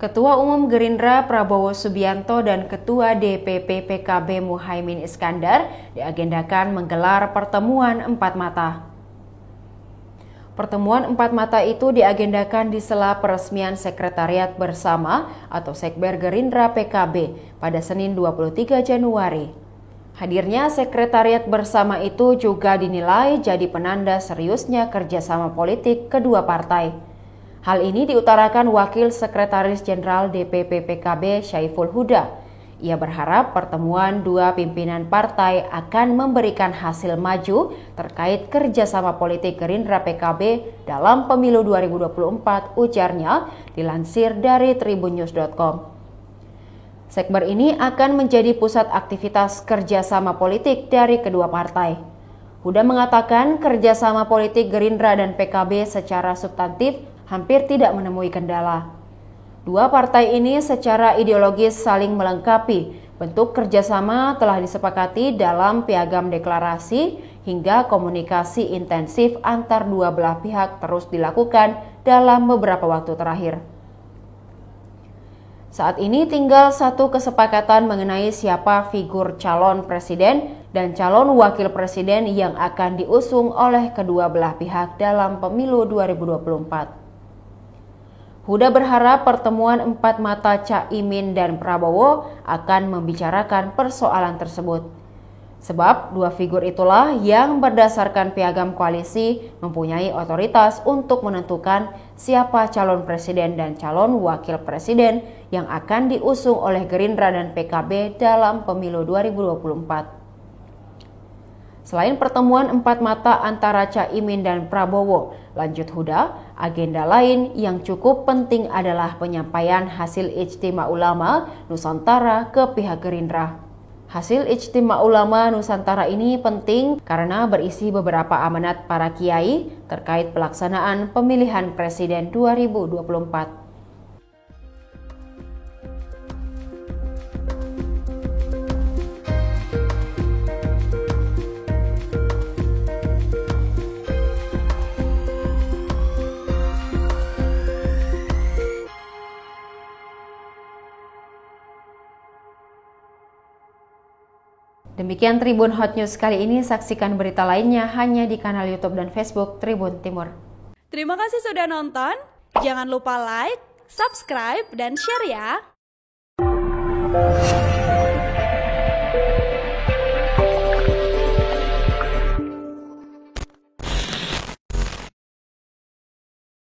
Ketua Umum Gerindra Prabowo Subianto dan Ketua DPP PKB Muhaimin Iskandar diagendakan menggelar pertemuan empat mata. Pertemuan empat mata itu diagendakan di sela peresmian Sekretariat Bersama atau Sekber Gerindra PKB pada Senin 23 Januari. Hadirnya Sekretariat Bersama itu juga dinilai jadi penanda seriusnya kerjasama politik kedua partai. Hal ini diutarakan Wakil Sekretaris Jenderal DPP PKB Syaiful Huda. Ia berharap pertemuan dua pimpinan partai akan memberikan hasil maju terkait kerjasama politik Gerindra PKB dalam pemilu 2024, ujarnya, dilansir dari tribunnews.com. Sekber ini akan menjadi pusat aktivitas kerjasama politik dari kedua partai. Huda mengatakan kerjasama politik Gerindra dan PKB secara substantif hampir tidak menemui kendala. Dua partai ini secara ideologis saling melengkapi. Bentuk kerjasama telah disepakati dalam piagam deklarasi hingga komunikasi intensif antar dua belah pihak terus dilakukan dalam beberapa waktu terakhir. Saat ini tinggal satu kesepakatan mengenai siapa figur calon presiden dan calon wakil presiden yang akan diusung oleh kedua belah pihak dalam pemilu 2024. Huda berharap pertemuan empat mata Caimin dan Prabowo akan membicarakan persoalan tersebut. Sebab dua figur itulah yang berdasarkan piagam koalisi mempunyai otoritas untuk menentukan siapa calon presiden dan calon wakil presiden yang akan diusung oleh Gerindra dan PKB dalam pemilu 2024. Selain pertemuan empat mata antara Caimin dan Prabowo, lanjut Huda, agenda lain yang cukup penting adalah penyampaian hasil Ijtima Ulama Nusantara ke pihak Gerindra. Hasil Ijtima Ulama Nusantara ini penting karena berisi beberapa amanat para kiai terkait pelaksanaan pemilihan presiden 2024. Demikian Tribun Hot News kali ini, saksikan berita lainnya hanya di kanal YouTube dan Facebook Tribun Timur. Terima kasih sudah nonton, jangan lupa like, subscribe, dan share ya!